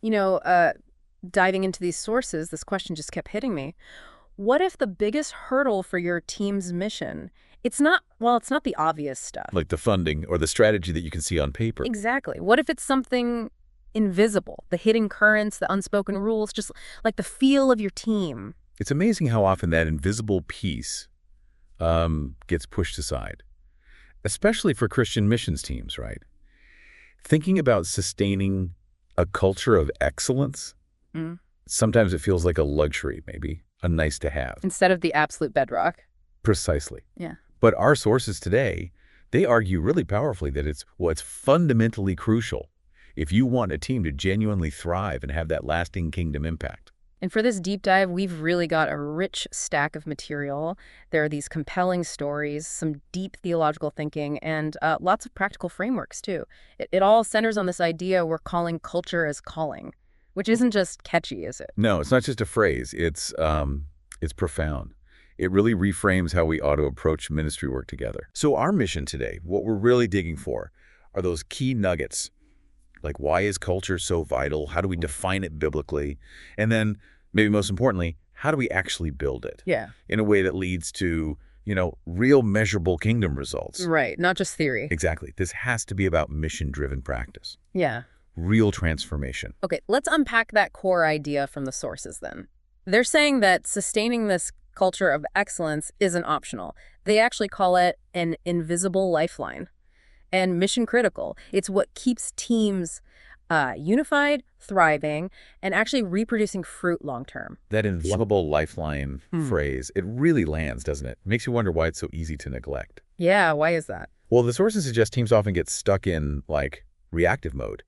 You know, diving into these sources, this question just kept hitting me. What if the biggest hurdle for your team's mission, it's not the obvious stuff. Like the funding or the strategy that you can see on paper. Exactly. What if it's something invisible, the hidden currents, the unspoken rules, just like the feel of your team? It's amazing how often that invisible piece gets pushed aside, especially for Christian missions teams, right? Thinking about sustaining a culture of excellence, sometimes it feels like a luxury, maybe, a nice to have. Instead of the absolute bedrock. Precisely. Yeah. But our sources today, they argue really powerfully that it's what's fundamentally crucial if you want a team to genuinely thrive and have that lasting kingdom impact. And for this deep dive, we've really got a rich stack of material. There are these compelling stories, some deep theological thinking, and lots of practical frameworks, too. It all centers on this idea we're calling culture as calling, which isn't just catchy, is it? No, it's not just a phrase. It's profound. It really reframes how we ought to approach ministry work together. So our mission today, what we're really digging for, are those key nuggets. Like, why is culture so vital? How do we define it biblically? And then, maybe most importantly, how do we actually build it? Yeah. In a way that leads to, real measurable kingdom results. Right, not just theory. Exactly. This has to be about mission-driven practice. Yeah. Real transformation. Okay, let's unpack that core idea from the sources then. They're saying that sustaining this culture of excellence isn't optional. They actually call it an invisible lifeline and mission critical. It's what keeps teams unified, thriving, and actually reproducing fruit long term. That invisible lifeline phrase, it really lands, doesn't it? It makes you wonder why it's so easy to neglect. Yeah, why is that? Well, the sources suggest teams often get stuck in, reactive mode,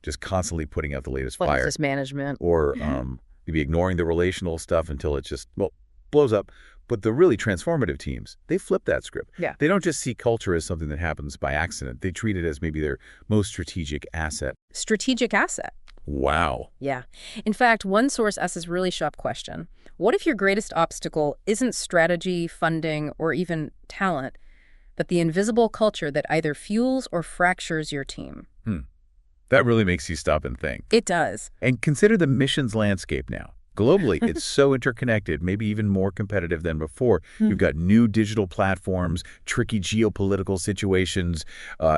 just constantly putting out the latest Like fire. just management. Or maybe ignoring the relational stuff until it just, blows up. But the really transformative teams, they flip that script. Yeah. They don't just see culture as something that happens by accident. They treat it as maybe their most strategic asset. Strategic asset. Wow. Yeah. In fact, one source asks this really sharp question. What if your greatest obstacle isn't strategy, funding, or even talent, but the invisible culture that either fuels or fractures your team? That really makes you stop and think. It does. And consider the missions landscape now. Globally, it's so interconnected, maybe even more competitive than before. You've got new digital platforms, tricky geopolitical situations,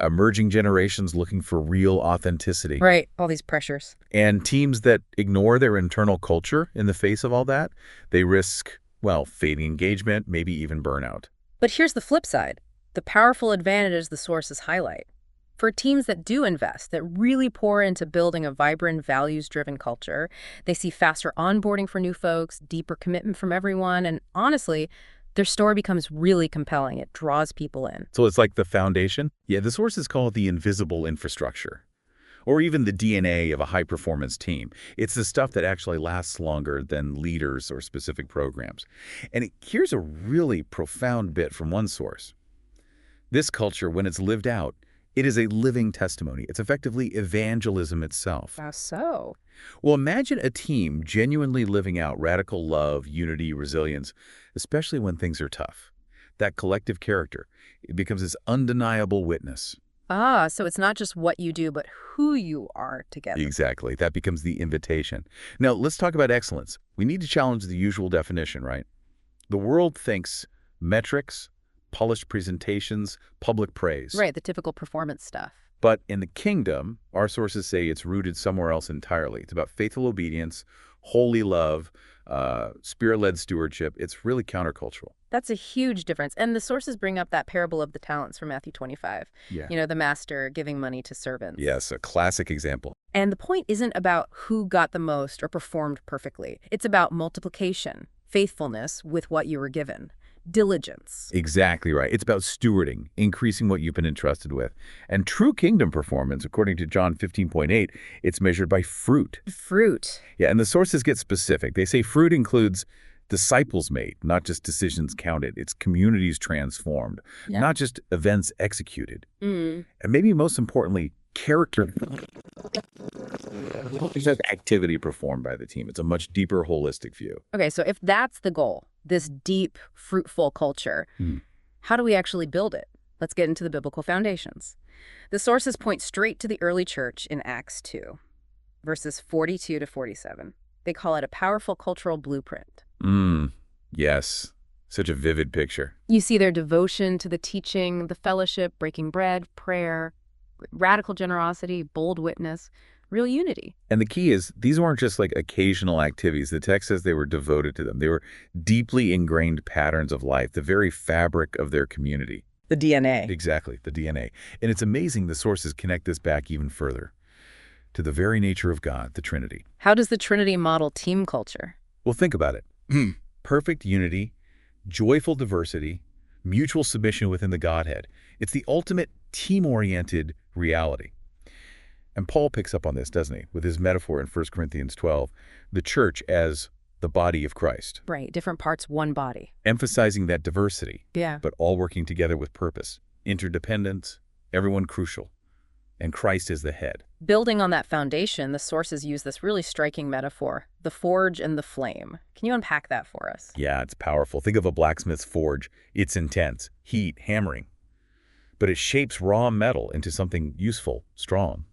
emerging generations looking for real authenticity. Right, all these pressures. And teams that ignore their internal culture in the face of all that, they risk, fading engagement, maybe even burnout. But here's the flip side. The powerful advantages the sources highlight. For teams that do invest, that really pour into building a vibrant, values-driven culture, they see faster onboarding for new folks, deeper commitment from everyone, and honestly, their story becomes really compelling. It draws people in. So it's like the foundation? Yeah, the sources call it the invisible infrastructure, or even the DNA of a high-performance team. It's the stuff that actually lasts longer than leaders or specific programs. And here's a really profound bit from one source. This culture, when it's lived out, it is a living testimony. It's effectively evangelism itself. How so? Well, imagine a team genuinely living out radical love, unity, resilience, especially when things are tough. That collective character, it becomes this undeniable witness. Ah, so it's not just what you do, but who you are together. Exactly. That becomes the invitation. Now, let's talk about excellence. We need to challenge the usual definition, right? The world thinks metrics, polished presentations, public praise. Right, the typical performance stuff. But in the kingdom, our sources say it's rooted somewhere else entirely. It's about faithful obedience, holy love, spirit-led stewardship. It's really countercultural. That's a huge difference. And the sources bring up that parable of the talents from Matthew 25. Yeah. The master giving money to servants. Yes, a classic example. And the point isn't about who got the most or performed perfectly. It's about multiplication, faithfulness with what you were given. Diligence. Exactly right. It's about stewarding, increasing what you've been entrusted with. And true kingdom performance, according to John 15:8, it's measured by fruit. Fruit. Yeah, and the sources get specific. They say fruit includes disciples made, not just decisions counted. It's communities transformed, not just events executed. And maybe most importantly, character. It's just activity performed by the team. It's a much deeper, holistic view. Okay, so if that's the goal, this deep, fruitful culture, how do we actually build it? Let's get into the biblical foundations. The sources point straight to the early church in Acts 2. verses 42 to 47. They call it a powerful cultural blueprint. Yes. Such a vivid picture. You see their devotion to the teaching, the fellowship, breaking bread, prayer, radical generosity, bold witness, real unity. And the key is, these weren't just like occasional activities. The text says they were devoted to them. They were deeply ingrained patterns of life, the very fabric of their community. The DNA. Exactly, the DNA. And it's amazing the sources connect this back even further to the very nature of God, the Trinity. How does the Trinity model team culture? Well, think about it. Perfect unity, joyful diversity, mutual submission within the Godhead. It's the ultimate team-oriented reality. And Paul picks up on this, doesn't he, with his metaphor in 1 Corinthians 12, the church as the body of Christ. Right, different parts, one body. Emphasizing that diversity, Yeah. but all working together with purpose. Interdependence, everyone crucial. And Christ is the head. Building on that foundation, the sources use this really striking metaphor, the forge and the flame. Can you unpack that for us? Yeah, it's powerful. Think of a blacksmith's forge. It's intense, heat, hammering. But it shapes raw metal into something useful, strong.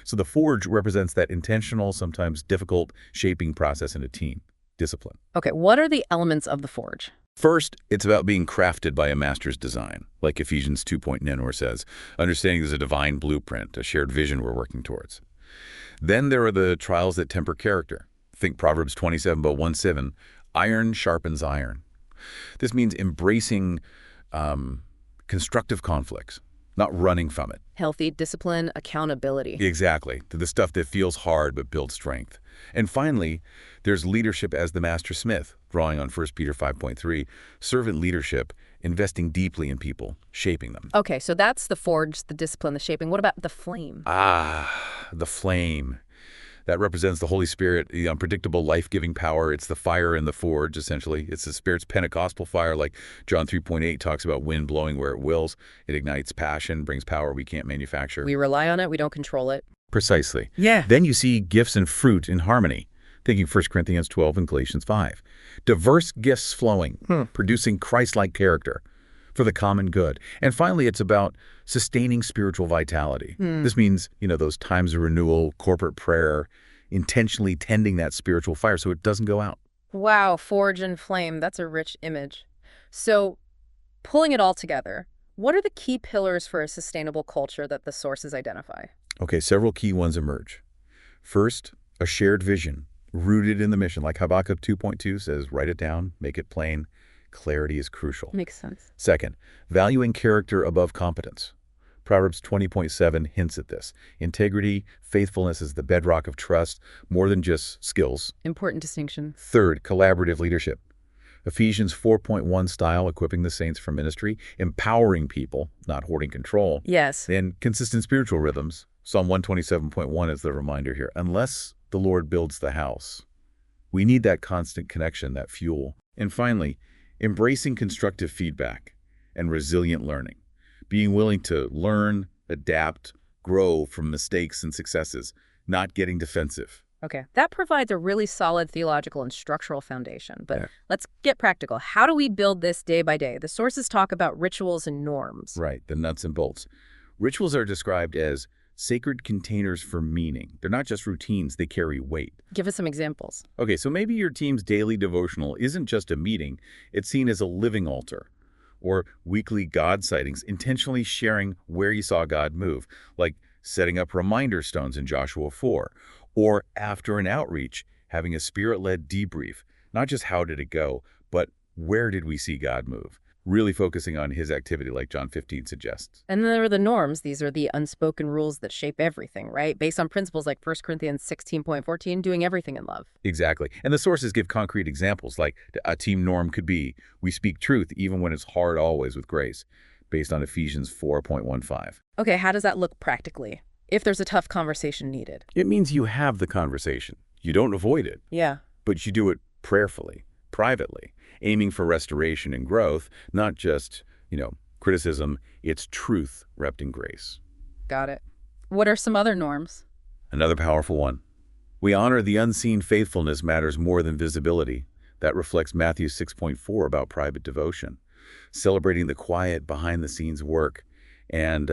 So the forge represents that intentional, sometimes difficult shaping process in a team. Discipline. Okay, what are the elements of the forge? First, it's about being crafted by a master's design, like Ephesians 2.9 says, understanding there's a divine blueprint, a shared vision we're working towards. Then there are the trials that temper character. Think Proverbs 27:17, iron sharpens iron. This means embracing constructive conflicts, not running from it. Healthy discipline, accountability. Exactly, to the stuff that feels hard but builds strength. And finally, there's leadership as the master smith, drawing on 1 Peter 5.3, servant leadership, investing deeply in people, shaping them. Okay, so that's the forge, the discipline, the shaping. What about the flame? The flame. That represents the Holy Spirit, the unpredictable life-giving power. It's the fire in the forge, essentially. It's the Spirit's Pentecostal fire, like John 3.8 talks about wind blowing where it wills. It ignites passion, brings power we can't manufacture. We rely on it, we don't control it. Precisely. Yeah. Then you see gifts and fruit in harmony, thinking 1 Corinthians 12 and Galatians 5. Diverse gifts flowing, producing Christ-like character for the common good. And finally, it's about sustaining spiritual vitality. This means, those times of renewal, corporate prayer, intentionally tending that spiritual fire so it doesn't go out. Wow, forge and flame, that's a rich image. So, pulling it all together, what are the key pillars for a sustainable culture that the sources identify? Okay, several key ones emerge. First, a shared vision, rooted in the mission. Like Habakkuk 2.2 says, write it down, make it plain. Clarity is crucial. Makes sense. Second, valuing character above competence. Proverbs 20.7 hints at this. Integrity, faithfulness is the bedrock of trust, more than just skills. Important distinction. Third, collaborative leadership. Ephesians 4.1 style, equipping the saints for ministry, empowering people, not hoarding control. Yes. And consistent spiritual rhythms. Psalm 127.1 is the reminder here. Unless the Lord builds the house, we need that constant connection, that fuel. And finally, embracing constructive feedback and resilient learning. Being willing to learn, adapt, grow from mistakes and successes, not getting defensive. Okay, that provides a really solid theological and structural foundation. But let's get practical. How do we build this day by day? The sources talk about rituals and norms. Right, the nuts and bolts. Rituals are described as sacred containers for meaning. They're not just routines, they carry weight. Give us some examples. Okay, so maybe your team's daily devotional isn't just a meeting, it's seen as a living altar. Or weekly God sightings, intentionally sharing where you saw God move, like setting up reminder stones in Joshua 4. Or after an outreach, having a spirit-led debrief, not just how did it go, but where did we see God move? Really focusing on his activity like John 15 suggests. And then there are the norms. These are the unspoken rules that shape everything, right? Based on principles like 1 Corinthians 16.14, doing everything in love. Exactly. And the sources give concrete examples, like a team norm could be, we speak truth even when it's hard always with grace, based on Ephesians 4.15. Okay, how does that look practically, if there's a tough conversation needed? It means you have the conversation. You don't avoid it. Yeah. But you do it prayerfully, privately, aiming for restoration and growth, not just, criticism. It's truth wrapped in grace. Got it. What are some other norms? Another powerful one. We honor the unseen faithfulness matters more than visibility. That reflects Matthew 6.4 about private devotion, celebrating the quiet behind-the-scenes work. And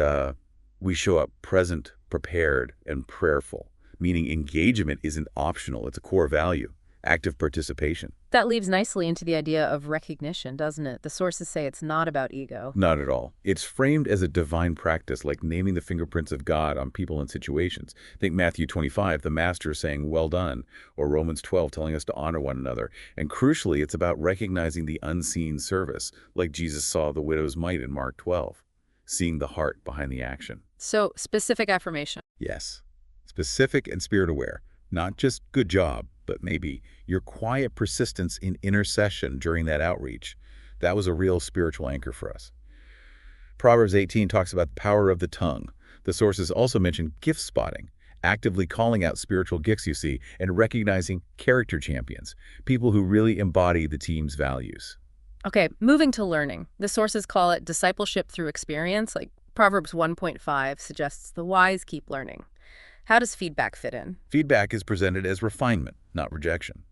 we show up present, prepared, and prayerful, meaning engagement isn't optional, it's a core value, active participation. That leads nicely into the idea of recognition, doesn't it? The sources say it's not about ego. Not at all. It's framed as a divine practice, like naming the fingerprints of God on people and situations. Think Matthew 25, the master saying, "Well done," or Romans 12 telling us to honor one another. And crucially, it's about recognizing the unseen service, like Jesus saw the widow's mite in Mark 12, seeing the heart behind the action. So, specific affirmation. Yes, specific and spirit-aware. Not just good job, but maybe your quiet persistence in intercession during that outreach. That was a real spiritual anchor for us. Proverbs 18 talks about the power of the tongue. The sources also mention gift spotting, actively calling out spiritual gifts you see, and recognizing character champions, people who really embody the team's values. Okay, moving to learning. The sources call it discipleship through experience, like Proverbs 1.5 suggests the wise keep learning. How does feedback fit in? Feedback is presented as refinement, not rejection.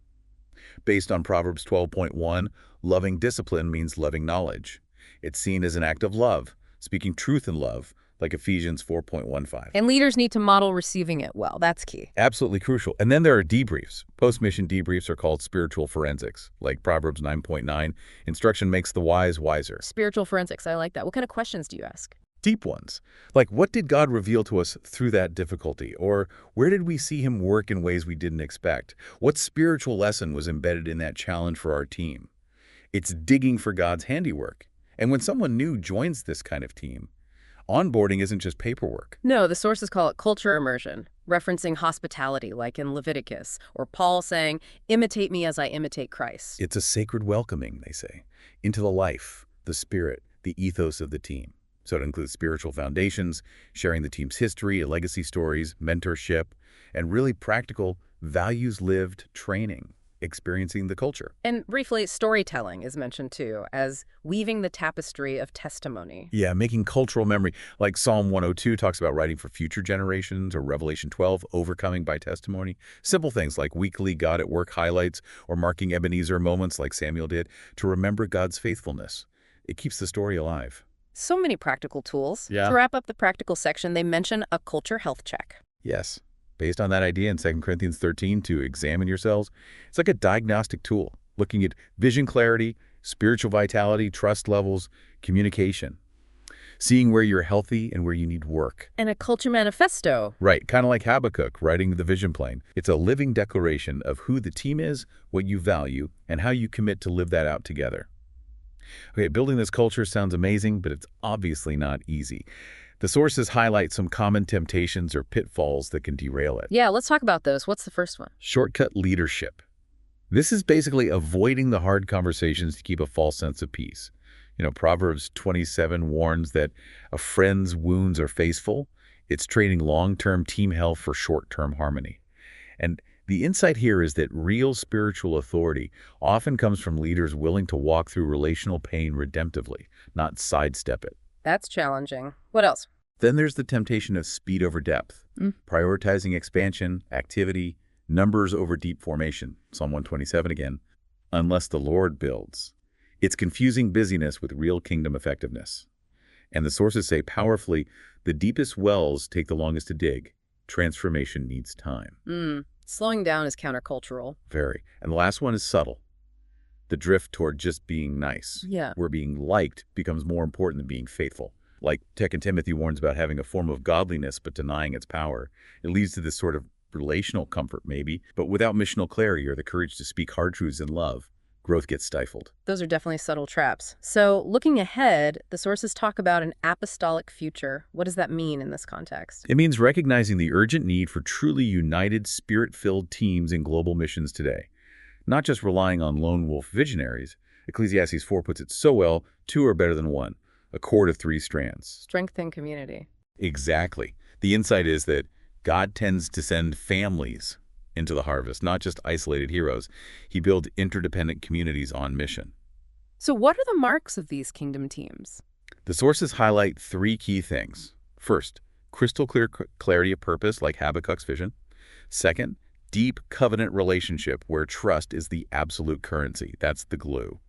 Based on Proverbs 12.1, loving discipline means loving knowledge. It's seen as an act of love, speaking truth in love, like Ephesians 4.15. And leaders need to model receiving it well. That's key. Absolutely crucial. And then there are debriefs. Post-mission debriefs are called spiritual forensics, like Proverbs 9.9. Instruction makes the wise wiser. Spiritual forensics, I like that. What kind of questions do you ask? Deep ones, like what did God reveal to us through that difficulty? Or where did we see him work in ways we didn't expect? What spiritual lesson was embedded in that challenge for our team? It's digging for God's handiwork. And when someone new joins this kind of team, onboarding isn't just paperwork. No, the sources call it culture immersion, referencing hospitality like in Leviticus, or Paul saying, imitate me as I imitate Christ. It's a sacred welcoming, they say, into the life, the spirit, the ethos of the team. So it includes spiritual foundations, sharing the team's history, legacy stories, mentorship, and really practical values-lived training, experiencing the culture. And briefly, storytelling is mentioned too, as weaving the tapestry of testimony. Yeah, making cultural memory, like Psalm 102 talks about writing for future generations, or Revelation 12, overcoming by testimony. Simple things like weekly God at work highlights, or marking Ebenezer moments like Samuel did, to remember God's faithfulness. It keeps the story alive. So many practical tools. Yeah. To wrap up the practical section, they mention a culture health check. Yes. Based on that idea in 2 Corinthians 13 to examine yourselves, it's like a diagnostic tool, looking at vision clarity, spiritual vitality, trust levels, communication, seeing where you're healthy and where you need work. And a culture manifesto. Right, kind of like Habakkuk writing the vision plane. It's a living declaration of who the team is, what you value, and how you commit to live that out together. Okay, building this culture sounds amazing, but it's obviously not easy. The sources highlight some common temptations or pitfalls that can derail it. Yeah, let's talk about those. What's the first one? Shortcut leadership. This is basically avoiding the hard conversations to keep a false sense of peace. Proverbs 27 warns that a friend's wounds are faithful. It's trading long-term team health for short-term harmony. And the insight here is that real spiritual authority often comes from leaders willing to walk through relational pain redemptively, not sidestep it. That's challenging. What else? Then there's the temptation of speed over depth, prioritizing expansion, activity, numbers over deep formation, Psalm 127 again, unless the Lord builds. It's confusing busyness with real kingdom effectiveness. And the sources say powerfully, the deepest wells take the longest to dig. Transformation needs time. Slowing down is countercultural. Very. And the last one is subtle. The drift toward just being nice. Yeah. Where being liked becomes more important than being faithful. Like 2 Timothy warns about having a form of godliness but denying its power. It leads to this sort of relational comfort maybe, but without missional clarity or the courage to speak hard truths in love, growth gets stifled. Those are definitely subtle traps. So looking ahead, the sources talk about an apostolic future. What does that mean in this context? It means recognizing the urgent need for truly united, spirit-filled teams in global missions today. Not just relying on lone wolf visionaries. Ecclesiastes 4 puts it so well, 2 are better than 1, a cord of 3 strands. Strength in community. Exactly. The insight is that God tends to send families into the harvest, not just isolated heroes. He builds interdependent communities on mission. So what are the marks of these kingdom teams? The sources highlight 3 key things. First, crystal clear clarity of purpose, like Habakkuk's vision. Second, deep covenant relationship where trust is the absolute currency. That's the glue.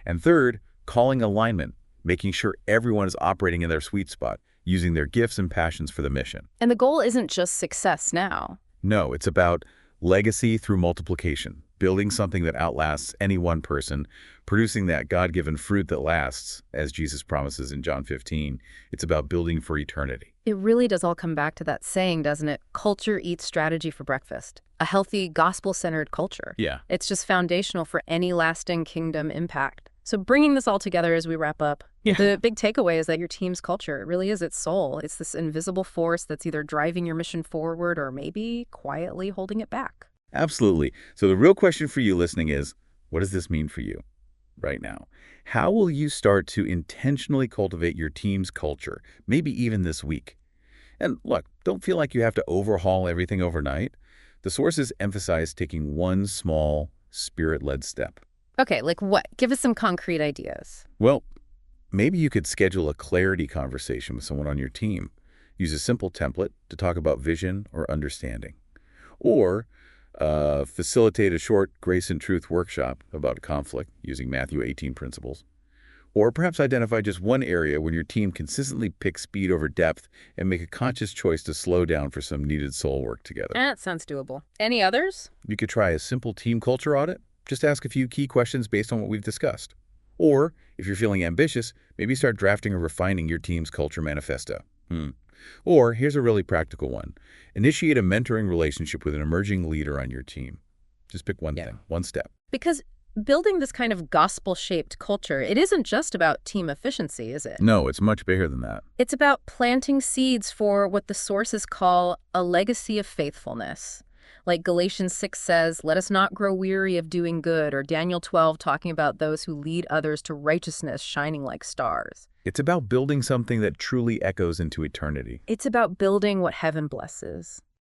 And third, calling alignment, making sure everyone is operating in their sweet spot, using their gifts and passions for the mission. And the goal isn't just success now. No, it's about legacy through multiplication, building something that outlasts any one person, producing that God-given fruit that lasts, as Jesus promises in John 15. It's about building for eternity. It really does all come back to that saying, doesn't it? Culture eats strategy for breakfast. A healthy, gospel-centered culture. Yeah. It's just foundational for any lasting kingdom impact. So bringing this all together as we wrap up, the big takeaway is that your team's culture, it really is its soul. It's this invisible force that's either driving your mission forward or maybe quietly holding it back. Absolutely. So the real question for you listening is, what does this mean for you right now? How will you start to intentionally cultivate your team's culture, maybe even this week? And look, don't feel like you have to overhaul everything overnight. The sources emphasize taking one small, spirit-led step. Okay, like what? Give us some concrete ideas. Well, maybe you could schedule a clarity conversation with someone on your team. Use a simple template to talk about vision or understanding. Or facilitate a short grace and truth workshop about conflict using Matthew 18 principles. Or perhaps identify just one area when your team consistently picks speed over depth and make a conscious choice to slow down for some needed soul work together. That sounds doable. Any others? You could try a simple team culture audit. Just ask a few key questions based on what we've discussed. Or, if you're feeling ambitious, maybe start drafting or refining your team's culture manifesto. Or, here's a really practical one. Initiate a mentoring relationship with an emerging leader on your team. Just pick one thing, one step. Because building this kind of gospel-shaped culture, it isn't just about team efficiency, is it? No, it's much bigger than that. It's about planting seeds for what the sources call a legacy of faithfulness. Like Galatians 6 says, let us not grow weary of doing good, or Daniel 12 talking about those who lead others to righteousness shining like stars. It's about building something that truly echoes into eternity. It's about building what heaven blesses.